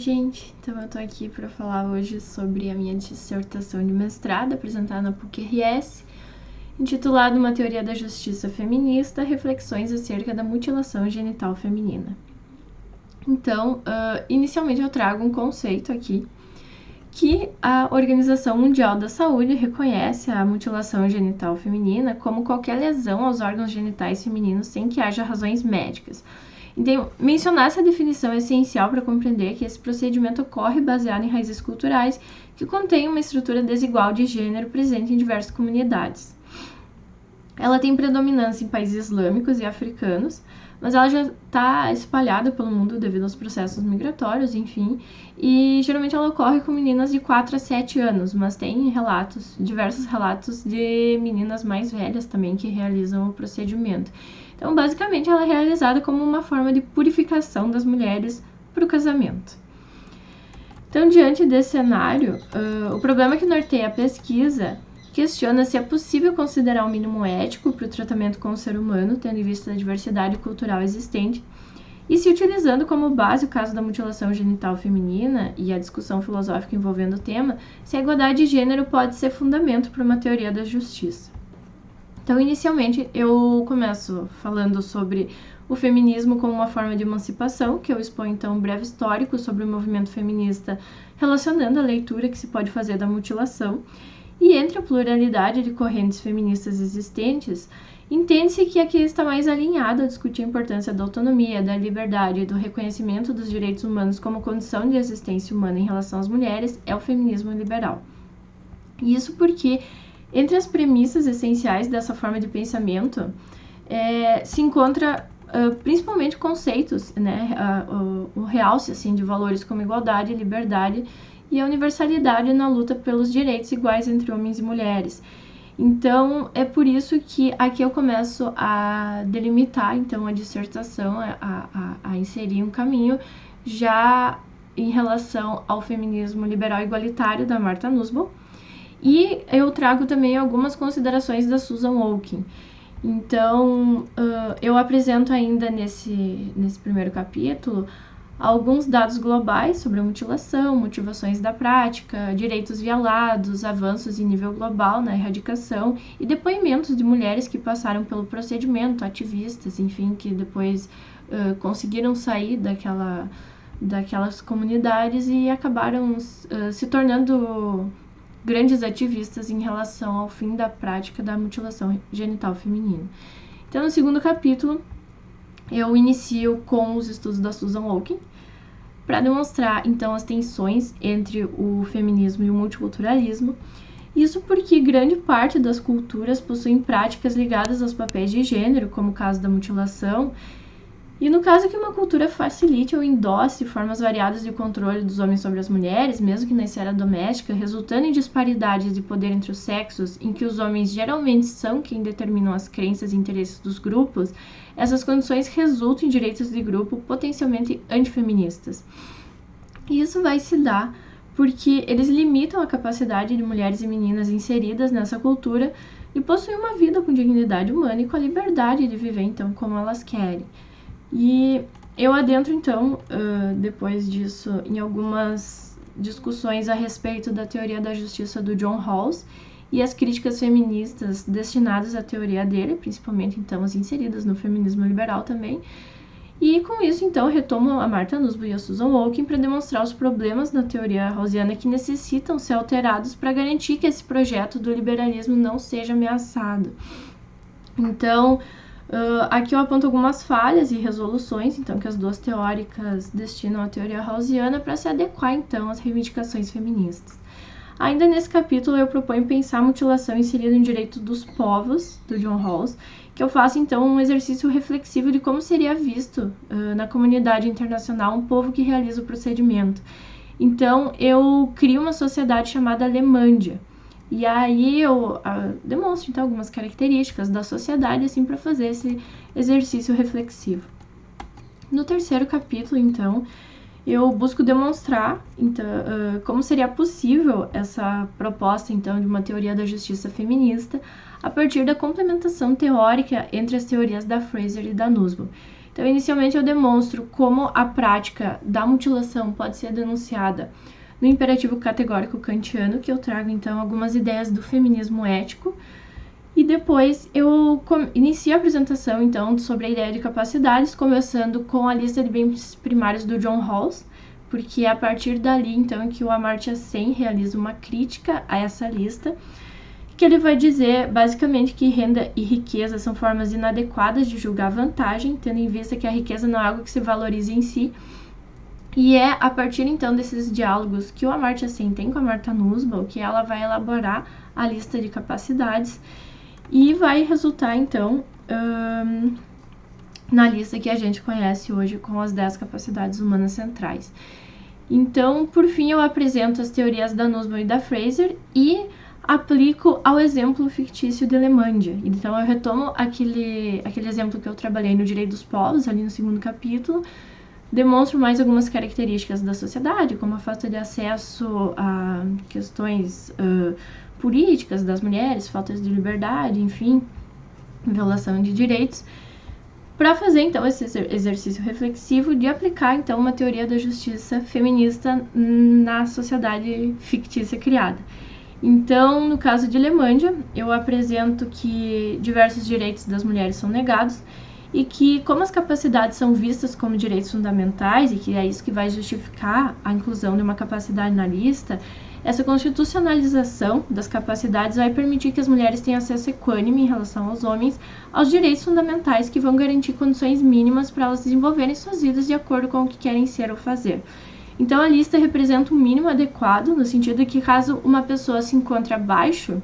gente! Então eu tô aqui para falar hoje sobre a minha dissertação de mestrado apresentada na PUC-RS, intitulada Uma Teoria da Justiça Feminista, Reflexões acerca da mutilação genital feminina. Então, inicialmente eu trago um conceito aqui, que a Organização Mundial da Saúde reconhece a mutilação genital feminina como qualquer lesão aos órgãos genitais femininos sem que haja razões médicas. Então, mencionar essa definição é essencial para compreender que esse procedimento ocorre baseado em raízes culturais que contêm uma estrutura desigual de gênero presente em diversas comunidades. Ela tem predominância em países islâmicos e africanos, mas ela já está espalhada pelo mundo devido aos processos migratórios, enfim, e geralmente ela ocorre com meninas de 4 a 7 anos, mas tem diversos relatos de meninas mais velhas também que realizam o procedimento. Então, basicamente, ela é realizada como uma forma de purificação das mulheres para o casamento. Então, diante desse cenário, o problema que norteia a pesquisa questiona se é possível considerar um mínimo ético para o tratamento com o ser humano, tendo em vista a diversidade cultural existente, e se utilizando como base o caso da mutilação genital feminina e a discussão filosófica envolvendo o tema, se a igualdade de gênero pode ser fundamento para uma teoria da justiça. Então, inicialmente, eu começo falando sobre o feminismo como uma forma de emancipação, que eu exponho, então, um breve histórico sobre o movimento feminista relacionando a leitura que se pode fazer da mutilação. E entre a pluralidade de correntes feministas existentes, entende-se que aqui está mais alinhado a discutir a importância da autonomia, da liberdade e do reconhecimento dos direitos humanos como condição de existência humana em relação às mulheres é o feminismo liberal. E isso porque, entre as premissas essenciais dessa forma de pensamento, se encontra principalmente conceitos, o realce assim, de valores como igualdade, liberdade e a universalidade na luta pelos direitos iguais entre homens e mulheres. Então, é por isso que aqui eu começo a delimitar, então, a dissertação, a inserir um caminho já em relação ao feminismo liberal igualitário da Martha Nussbaum, e eu trago também algumas considerações da Susan Okin. Então, eu apresento ainda nesse primeiro capítulo alguns dados globais sobre a mutilação, motivações da prática, direitos violados, avanços em nível global na erradicação e depoimentos de mulheres que passaram pelo procedimento, ativistas, enfim, que depois conseguiram sair daquelas comunidades e acabaram se tornando grandes ativistas em relação ao fim da prática da mutilação genital feminina. Então, no segundo capítulo, eu inicio com os estudos da Susan Okin, para demonstrar, então, as tensões entre o feminismo e o multiculturalismo. Isso porque grande parte das culturas possuem práticas ligadas aos papéis de gênero, como o caso da mutilação, e no caso que uma cultura facilite ou endosse formas variadas de controle dos homens sobre as mulheres, mesmo que na esfera doméstica, resultando em disparidades de poder entre os sexos, em que os homens geralmente são quem determinam as crenças e interesses dos grupos, essas condições resultam em direitos de grupo potencialmente antifeministas. E isso vai se dar porque eles limitam a capacidade de mulheres e meninas inseridas nessa cultura de possuir uma vida com dignidade humana e com a liberdade de viver, então, como elas querem. E eu adentro, então, depois disso, em algumas discussões a respeito da teoria da justiça do John Rawls e as críticas feministas destinadas à teoria dele, principalmente, então, as inseridas no feminismo liberal também. E com isso, então, retomo a Martha Nussbaum e a Susan Okin para demonstrar os problemas na teoria rawlsiana que necessitam ser alterados para garantir que esse projeto do liberalismo não seja ameaçado. Então, aqui eu aponto algumas falhas e resoluções, então, que as duas teóricas destinam à teoria rawlsiana para se adequar, então, às reivindicações feministas. Ainda nesse capítulo, eu proponho pensar a mutilação inserida em direito dos povos, do John Rawls, que eu faço, então, um exercício reflexivo de como seria visto na comunidade internacional um povo que realiza o procedimento. Então, eu crio uma sociedade chamada Alemândia. E aí eu demonstro, então, algumas características da sociedade, assim, para fazer esse exercício reflexivo. No terceiro capítulo, então, eu busco demonstrar, então, como seria possível essa proposta, então, de uma teoria da justiça feminista a partir da complementação teórica entre as teorias da Fraser e da Nussbaum. Então, inicialmente eu demonstro como a prática da mutilação pode ser denunciada no imperativo categórico kantiano, que eu trago então algumas ideias do feminismo ético, e depois eu inicio a apresentação então sobre a ideia de capacidades, começando com a lista de bens primários do John Rawls, porque é a partir dali então que o Amartya Sen realiza uma crítica a essa lista, que ele vai dizer basicamente que renda e riqueza são formas inadequadas de julgar vantagem, tendo em vista que a riqueza não é algo que se valorize em si. E é a partir então desses diálogos que o Amartya Sen tem com a Martha Nussbaum que ela vai elaborar a lista de capacidades e vai resultar então na lista que a gente conhece hoje com as 10 capacidades humanas centrais. Então, por fim, eu apresento as teorias da Nussbaum e da Fraser e aplico ao exemplo fictício de Alemandia. Então, eu retomo aquele exemplo que eu trabalhei no Direito dos Povos, ali no 2º capítulo, demonstro mais algumas características da sociedade, como a falta de acesso a questões políticas das mulheres, faltas de liberdade, enfim, violação de direitos, para fazer então esse exercício reflexivo de aplicar então uma teoria da justiça feminista na sociedade fictícia criada. Então, no caso de Alemandia, eu apresento que diversos direitos das mulheres são negados e que, como as capacidades são vistas como direitos fundamentais, e que é isso que vai justificar a inclusão de uma capacidade na lista, essa constitucionalização das capacidades vai permitir que as mulheres tenham acesso equânime em relação aos homens aos direitos fundamentais que vão garantir condições mínimas para elas desenvolverem suas vidas de acordo com o que querem ser ou fazer. Então, a lista representa um mínimo adequado, no sentido de que caso uma pessoa se encontre abaixo,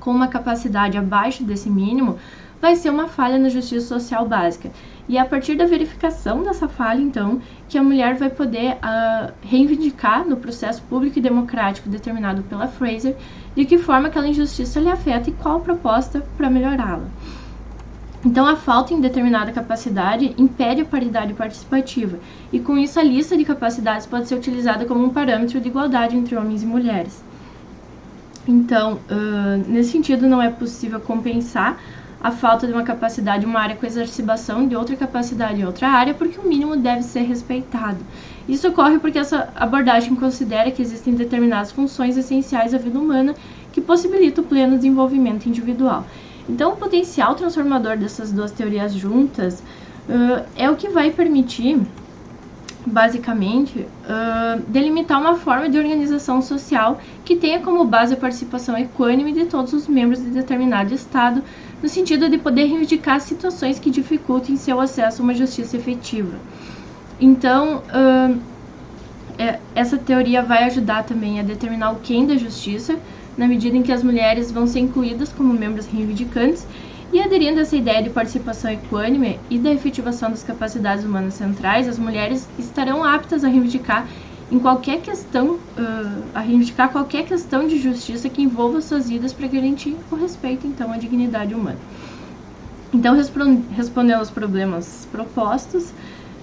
com uma capacidade abaixo desse mínimo, vai ser uma falha na justiça social básica. E é a partir da verificação dessa falha, então, que a mulher vai poder reivindicar no processo público e democrático determinado pela Fraser de que forma aquela injustiça lhe afeta e qual proposta para melhorá-la. Então, a falta em determinada capacidade impede a paridade participativa, e com isso a lista de capacidades pode ser utilizada como um parâmetro de igualdade entre homens e mulheres. Então, nesse sentido, não é possível compensar a falta de uma capacidade em uma área com exacerbação de outra capacidade em outra área, porque o mínimo deve ser respeitado. Isso ocorre porque essa abordagem considera que existem determinadas funções essenciais à vida humana que possibilitam o pleno desenvolvimento individual. Então, o potencial transformador dessas duas teorias juntas é o que vai permitir, basicamente, delimitar uma forma de organização social que tenha como base a participação equânime de todos os membros de determinado Estado, no sentido de poder reivindicar situações que dificultem seu acesso a uma justiça efetiva. Então, essa teoria vai ajudar também a determinar o quem da justiça, na medida em que as mulheres vão ser incluídas como membros reivindicantes, e aderindo a essa ideia de participação equânime e da efetivação das capacidades humanas centrais, as mulheres estarão aptas a reivindicar qualquer questão de justiça que envolva suas vidas para garantir o respeito, então, à dignidade humana. Então, respondendo aos problemas propostos,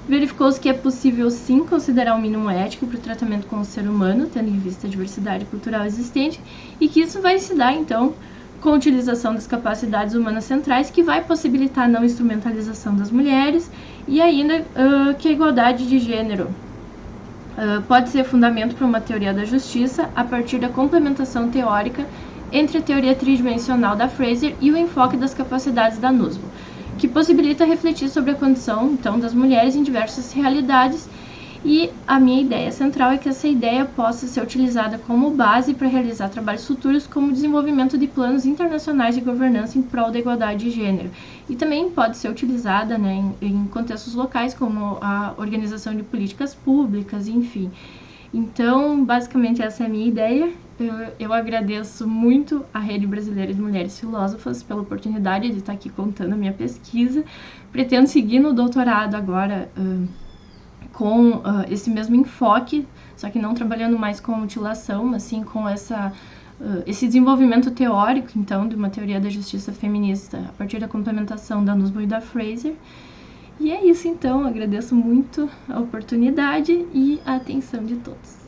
verificou-se que é possível, sim, considerar um mínimo ético para o tratamento com o ser humano, tendo em vista a diversidade cultural existente, e que isso vai se dar, então, com a utilização das capacidades humanas centrais, que vai possibilitar a não instrumentalização das mulheres, e ainda que a igualdade de gênero pode ser fundamento para uma teoria da justiça a partir da complementação teórica entre a teoria tridimensional da Fraser e o enfoque das capacidades da Nussbaum, que possibilita refletir sobre a condição, então, das mulheres em diversas realidades. E a minha ideia central é que essa ideia possa ser utilizada como base para realizar trabalhos futuros, como o desenvolvimento de planos internacionais de governança em prol da igualdade de gênero. E também pode ser utilizada, né, em contextos locais, como a organização de políticas públicas, enfim. Então, basicamente, essa é a minha ideia. Eu agradeço muito à Rede Brasileira de Mulheres Filósofas pela oportunidade de estar aqui contando a minha pesquisa. Pretendo seguir no doutorado agora com esse mesmo enfoque, só que não trabalhando mais com mutilação, mas sim com esse desenvolvimento teórico, então, de uma teoria da justiça feminista a partir da complementação da Nussbaum e da Fraser. E é isso, então. Agradeço muito a oportunidade e a atenção de todos.